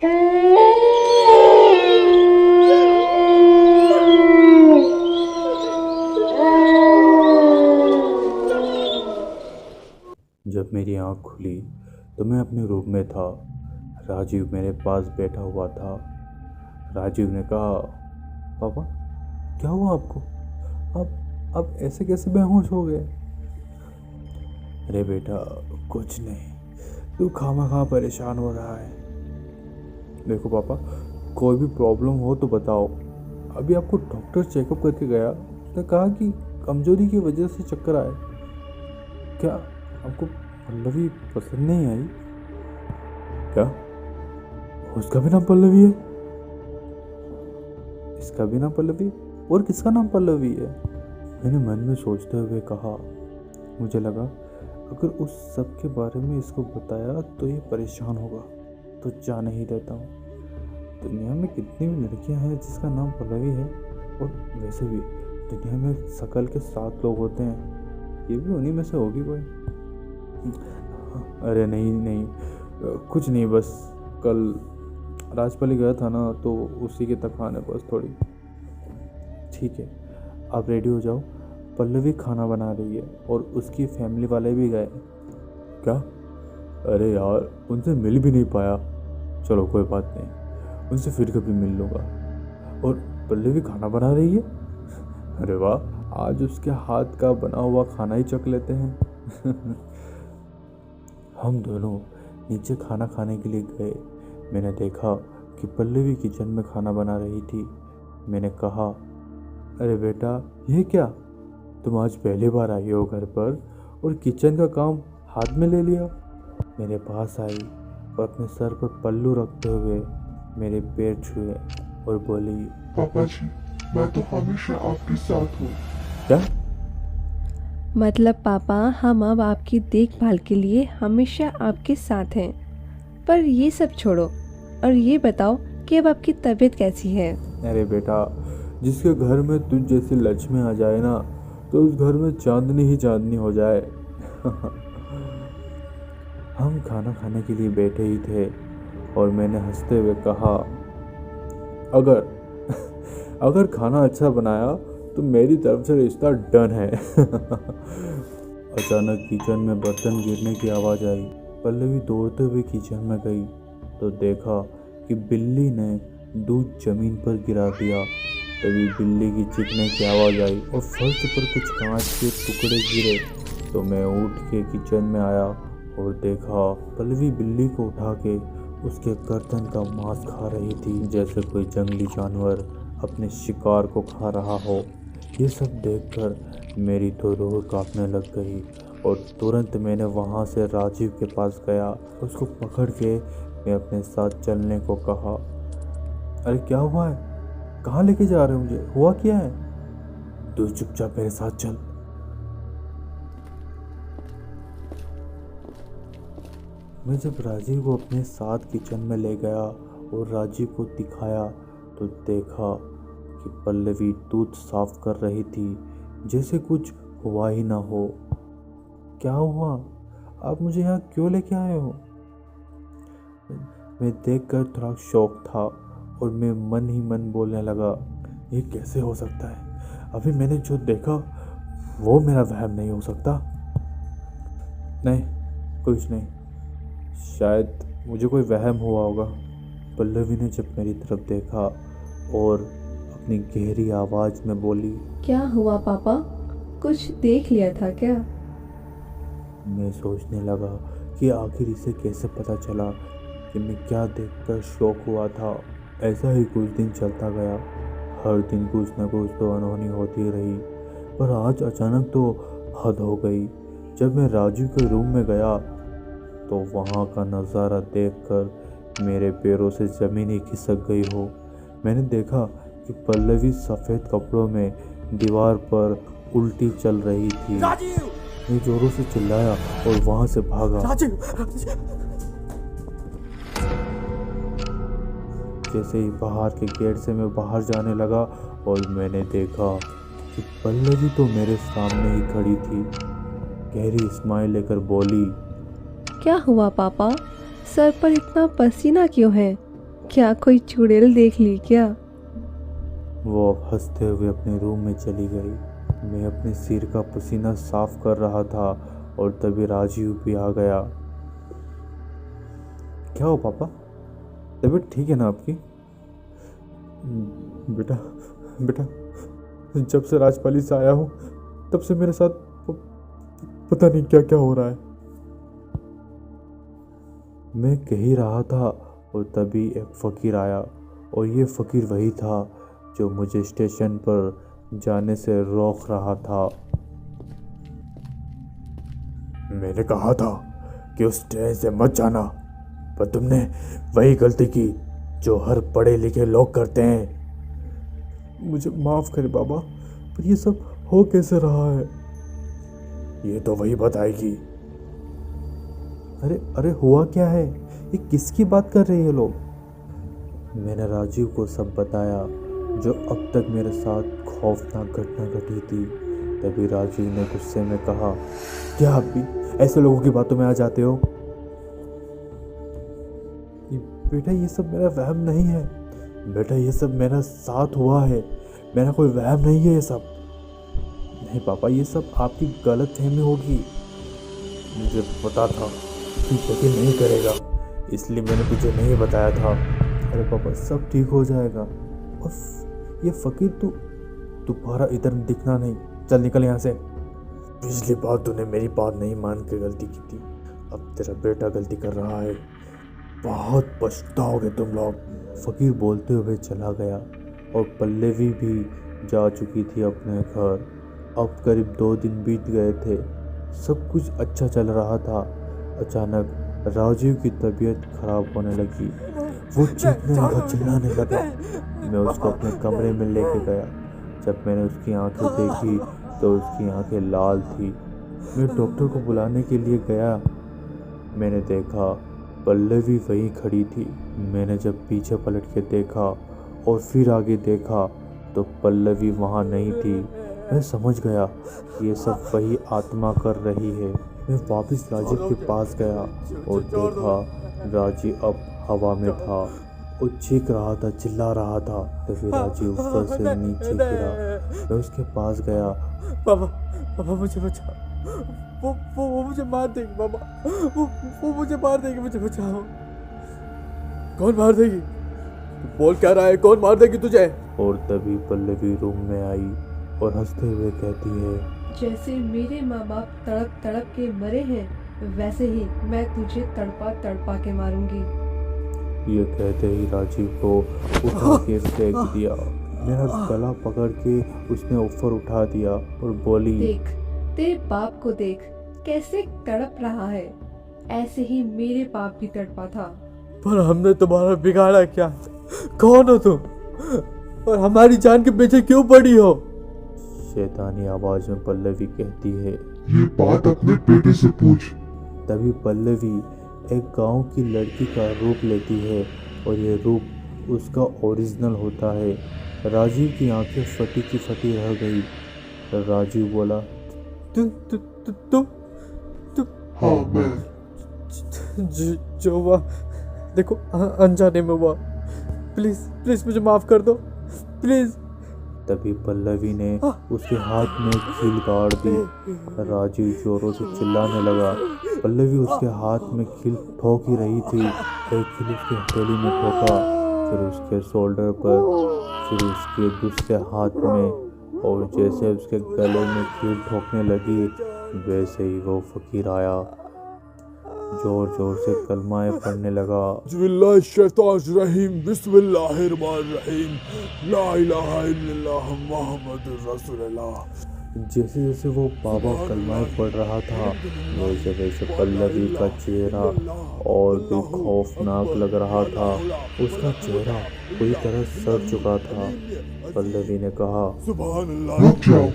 जब मेरी आँख खुली तो मैं अपने रूम में था। राजीव मेरे पास बैठा हुआ था। राजीव ने कहा, पापा क्या हुआ आपको? आप ऐसे कैसे बेहोश हो गए? अरे बेटा कुछ नहीं, तू खामखा परेशान हो रहा है। देखो पापा, कोई भी प्रॉब्लम हो तो बताओ। अभी आपको डॉक्टर चेकअप करके गया, उसने कहा कि कमजोरी की वजह से चक्कर आए। क्या आपको पल्लवी पसंद नहीं आई? क्या उसका भी नाम पल्लवी है? इसका भी नाम पल्लवी? और किसका नाम पल्लवी है? मैंने मन में सोचते हुए कहा। मुझे लगा अगर उस सब के बारे में इसको बताया तो ये परेशान होगा, तो जाने ही देता हूँ। दुनिया में कितनी भी लड़कियां हैं जिसका नाम पल्लवी है, और वैसे भी दुनिया में शकल के 7 लोग होते हैं, ये भी उन्हीं में से होगी कोई। अरे नहीं, कुछ नहीं, बस कल राजपाली गया था ना, तो उसी के थकान है बस थोड़ी। ठीक है, आप रेडी हो जाओ, पल्लवी खाना बना रही है और उसकी फैमिली वाले भी गए। क्या? अरे यार उनसे मिल भी नहीं पाया। चलो कोई बात नहीं, उनसे फिर कभी मिल लूँगा। और पल्लवी खाना बना रही है? अरे वाह, आज उसके हाथ का बना हुआ खाना ही चख लेते हैं। हम दोनों नीचे खाना खाने के लिए गए। मैंने देखा कि पल्लवी किचन में खाना बना रही थी। मैंने कहा, अरे बेटा ये क्या, तुम आज पहली बार आई हो घर पर और किचन का काम हाथ में ले लिया? मेरे पास आई और अपने सर पर पल्लू रखते हुए मेरे पैर छुए और बोली, पापा जी, मैं तो हमेशा आपके साथ हूँ। क्या? मतलब पापा, हम अब आपकी देखभाल के लिए हमेशा आपके साथ हैं। पर ये सब छोड़ो और ये बताओ कि अब आपकी तबीयत कैसी है? अरे बेटा, जिसके घर में तुझ जैसी लक्ष्मी आ जाए ना, तो उस घर में चांदनी ही चांदनी हो जाए। हम खाना खाने के लिए बैठे ही थे और मैंने हंसते हुए कहा, अगर अगर खाना अच्छा बनाया तो मेरी तरफ से रिश्ता डन है। अचानक किचन में बर्तन गिरने की आवाज़ आई। पल्लवी दौड़ते हुए किचन में गई तो देखा कि बिल्ली ने दूध जमीन पर गिरा दिया। तभी बिल्ली की चीखने की आवाज़ आई और फर्श पर कुछ कांच के टुकड़े गिरे। तो मैं उठ के किचन में आया और देखा पल्लवी बिल्ली को उठा के उसके गर्दन का मांस खा रही थी, जैसे कोई जंगली जानवर अपने शिकार को खा रहा हो। ये सब देखकर मेरी तो रूह कांपने लग गई और तुरंत मैंने वहाँ से राजीव के पास गया। उसको पकड़ के मैं अपने साथ चलने को कहा। अरे क्या हुआ है? कहाँ लेके जा रहे हो मुझे? हुआ क्या है? तू चुपचाप मेरे साथ चल। मैं जब राजीव को अपने साथ किचन में ले गया और राजीव को दिखाया तो देखा कि पल्लवी दूध साफ कर रही थी, जैसे कुछ हुआ ही ना हो। क्या हुआ? आप मुझे यहाँ क्यों लेके आए हो? मैं देखकर थोड़ा शौक था और मैं मन ही मन बोलने लगा, ये कैसे हो सकता है? अभी मैंने जो देखा वो मेरा वहम नहीं हो सकता। नहीं, कुछ नहीं, शायद मुझे कोई वहम हुआ होगा। पल्लवी ने जब मेरी तरफ देखा और अपनी गहरी आवाज में बोली, क्या हुआ पापा, कुछ देख लिया था क्या? मैं सोचने लगा कि आखिर इसे कैसे पता चला कि मैं क्या देखकर शौक हुआ था। ऐसा ही कुछ दिन चलता गया। हर दिन कुछ न कुछ तो अनहोनी होती रही, पर आज अचानक तो हद हो गई। जब मैं राजू के रूम में गया तो वहाँ का नज़ारा देखकर मेरे पैरों से ज़मीन ही खिसक गई हो। मैंने देखा कि पल्लवी सफ़ेद कपड़ों में दीवार पर उल्टी चल रही थी। मैं जोरों से चिल्लाया और वहाँ से भागा। जैसे ही बाहर के गेट से मैं बाहर जाने लगा और मैंने देखा कि पल्लवी तो मेरे सामने ही खड़ी थी। गहरी स्माइल लेकर बोली, क्या हुआ पापा, सर पर इतना पसीना क्यों है? क्या कोई चुड़ैल देख ली क्या? वो अब हंसते हुए अपने रूम में चली गई। मैं अपने सिर का पसीना साफ कर रहा था और तभी राजीव भी आ गया। क्या हो पापा, तबीयत ठीक है ना आपकी? बेटा बेटा, जब से राजपाली से आया हूँ तब से मेरे साथ पता नहीं क्या क्या हो रहा है। मैं कह ही रहा था और तभी एक फ़कीर आया और ये फ़कीर वही था जो मुझे स्टेशन पर जाने से रोक रहा था। मैंने कहा था कि उस ट्रेन से मत जाना, पर तुमने वही गलती की जो हर पढ़े लिखे लोग करते हैं। मुझे माफ़ करे बाबा, पर ये सब हो कैसे रहा है? ये तो वही बताएगी। अरे अरे हुआ क्या है? ये किसकी बात कर रहे हैं लोग? मैंने राजीव को सब बताया जो अब तक मेरे साथ खौफनाक घटना घटी थी। तभी राजीव ने गुस्से में कहा, क्या आप भी ऐसे लोगों की बातों में आ जाते हो? बेटा ये सब मेरा वहम नहीं है। बेटा ये सब मेरा साथ हुआ है, मेरा कोई वहम नहीं है ये सब। नहीं पापा, ये सब आपकी गलत फहमी होगी। मुझे पता था कि यकीन नहीं करेगा, इसलिए मैंने तुझे नहीं बताया था। अरे पापा सब ठीक हो जाएगा। और ये फ़कीर दोबारा इधर दिखना नहीं। चल निकल यहाँ से। पिछली बार तूने मेरी बात नहीं मान के गलती की थी, अब तेरा बेटा गलती कर रहा है। बहुत पछताओगे तुम लोग। फ़कीर बोलते हुए चला गया और पल्लवी भी जा चुकी थी अपने घर। अब करीब 2 दिन बीत गए थे, सब कुछ अच्छा चल रहा था। अचानक राजीव की तबीयत खराब होने लगी। वो चीखने लगा, चिल्लाने लगा। मैं उसको अपने कमरे में लेके गया। जब मैंने उसकी आंखें देखी तो उसकी आंखें लाल थी। मैं डॉक्टर को बुलाने के लिए गया। मैंने देखा पल्लवी वहीं खड़ी थी। मैंने जब पीछे पलट के देखा और फिर आगे देखा तो पल्लवी वहाँ नहीं थी। मैं समझ गया ये सब वही आत्मा कर रही है। मैं वापस राजीव के पास गया और देखा राजीव अब हवा में था और चीख रहा था, चिल्ला रहा था। तभी राजीव ऊपर से नीचे गिरा। मैं उसके पास गया। पापा पापा मुझे बचाओ, वो मुझे मार देगी पापा, वो मुझे मार देगी, मुझे बचाओ। कौन मार देगी? तू बोल क्या रहा है, कौन मार देगी तुझे? और तभी पल्लवी रूम में आई और हंसते हुए कहती है, जैसे मेरे माँ बाप तड़प तड़प के मरे हैं, वैसे ही मैं तुझे तड़पा तड़पा के मारूंगी। ये कहते ही राजीव को उठा के फेंक दिया। मेरा गला पकड़ के उसने ऊपर उठा दिया और बोली, देख तेरे बाप को देख कैसे तड़प रहा है, ऐसे ही मेरे बाप भी तड़पा था। पर हमने तुम्हारा बिगाड़ा क्या? कौन हो तुम और हमारी जान के पीछे क्यों पड़ी हो? शैतानी आवाज में पल्लवी कहती है। ये बात अपने बेटे से पूछ। तभी पल्लवी एक गांव की लड़की का रूप लेती है और ये रूप उसका ओरिजिनल होता है। राजीव की आंखें फटी की फटी रह गई। राजीव बोला, तुम हाँ मैं। जो हुआ देखो अनजाने में हुआ, प्लीज प्लीज मुझे माफ कर दो, प्लीज। तभी पल्लवी ने उसके हाथ में खील गाड़ दी। राजीव जोरों से चिल्लाने लगा। पल्लवी उसके हाथ में खील ठोक ही रही थी। एक खील उसकी हथेली में ठोका, फिर उसके शोल्डर पर, फिर उसके दूसरे हाथ में, और जैसे उसके गले में खील ठोकने लगी वैसे ही वो फकीर आया। जोर जोर से कलमाएं पढ़ने लगा। रहीम बिस्मिल्लाहिर्रहमानिर्रहीम ला इलाहा इल्लल्लाह मुहम्मदुर रसूलुल्लाह। जैसे जैसे वो बाबा कलमाएं पढ़ रहा था वैसे वैसे पल्लवी का चेहरा और भी खौफनाक लग रहा था। उसका चेहरा पूरी तरह सड़ चुका था। पल्लवी ने कहा, रुक जाओ,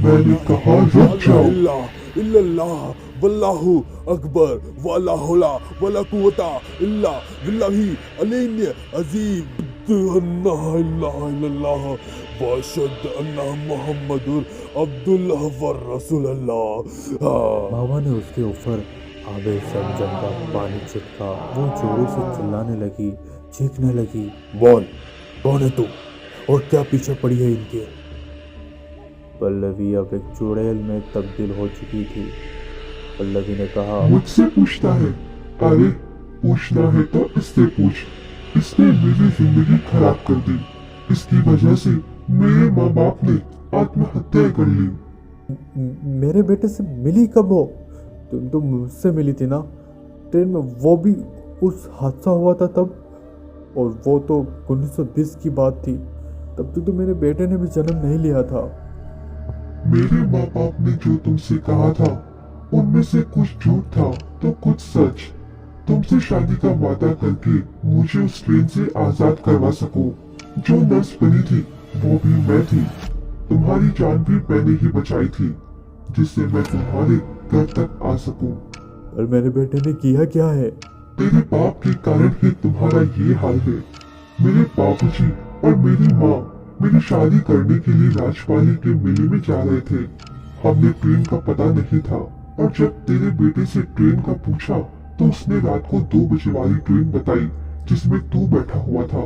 मैंने कहा रुक जाओ। इल्लल्लाह वल्लाहु अकबर वला हौला वला कुव्वता इल्ला बिल्लाहि अलीम अजीम अन्ना इल्लाह इल्लल्लाह वशद अन्ना मुहम्मदुर अब्दुल्लाह व रसूलुल्लाह। बाबा ने उसके ऊपर आबे समझम का पानी छिटका। वो जोरों से चिल्लाने लगी, चीखने लगी, बोल कौन है तू और क्या पीछे पड़ी है इनके। पल्लवी अब एक चुड़ैल में तब्दील हो चुकी थी। पल्लवी ने कहा, मुझसे पूछता है? अरे पूछना है तो इससे पूछ। इसने मेरी जिंदगी खराब कर दी। इसकी वजह से मेरे माँ बाप ने आत्महत्या कर ली। मेरे बेटे से मिली कब हो? तुम तो मुझसे मिली थी ना ट्रेन में, वो भी उस हादसा हुआ था तब, और वो तो 1920 की बात थी। तब तो मेरे बेटे ने भी जन्म नहीं लिया था। मेरे माँ बाप ने जो तुमसे कहा था उनमें से कुछ झूठ था तो कुछ सच। तुमसे शादी का वादा करके मुझे उस ट्रेन से आजाद करवा सको। जो नर्स बनी थी वो भी मैं थी। तुम्हारी जान भी मैंने ही बचाई थी, जिससे मैं तुम्हारे घर तक आ सकूं। और मेरे बेटे ने किया क्या है? तेरे बाप के कारण ही तुम्हारा ये हाल है। मेरे बाबूजी और मेरी माँ मेरी शादी करने के लिए राजपाली के मेले में जा रहे थे। हमने ट्रेन का पता नहीं था, और जब तेरे बेटे से ट्रेन का पूछा तो उसने रात को 2 बजे वाली ट्रेन बताई जिसमें तू बैठा हुआ था।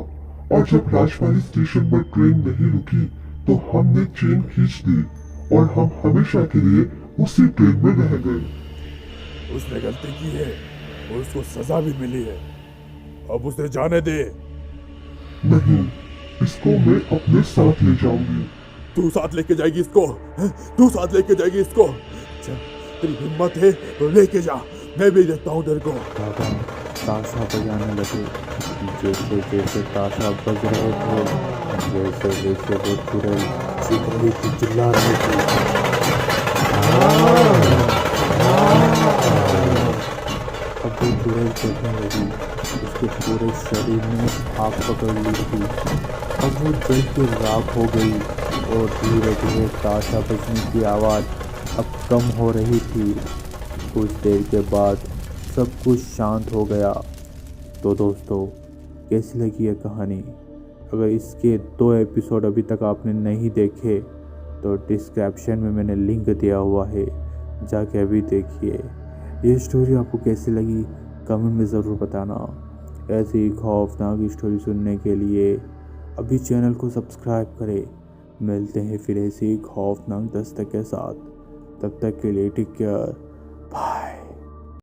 और जब राजपाली स्टेशन पर ट्रेन नहीं रुकी तो हमने चेन खींच दी और हम हमेशा के लिए उसी ट्रेन में रह गए। उसने गलती की है और उसको सजा भी मिली है। अब उसे जाने दे। नहीं, इसको मैं अपने साथ ले जाऊंगी। तू साथ लेके जाएगी इसको? हैं? तू साथ लेके जाएगी इसको? चल, तेरी हिम्मत है तो लेके जा, मैं भी देखता हूँ तेरे को। बाबा ताशा बजाने लगे। जैसे जैसे ताशा बज रहे थे वैसे वैसे वो चुड़ैल चीख रही थी, चिल्ला रही थी। अब वो चुड़ैल चलने लगी। उसके पूरे शरीर में आग पकड़ ली थी। अब वो जल के राख हो गई और धीरे धीरे ताशा बजने की आवाज़ अब कम हो रही थी। कुछ देर के बाद सब कुछ शांत हो गया। तो दोस्तों, कैसी लगी ये कहानी? अगर इसके 2 एपिसोड अभी तक आपने नहीं देखे तो डिस्क्रिप्शन में मैंने लिंक दिया हुआ है, जाके अभी देखिए। ये स्टोरी आपको कैसी लगी कमेंट में ज़रूर बताना। ऐसी ही खौफनाक स्टोरी सुनने के लिए अभी चैनल को सब्सक्राइब करें। मिलते हैं फिर ऐसी खौफनाक दस्तक के साथ। तब तक के लिए टेक केयर।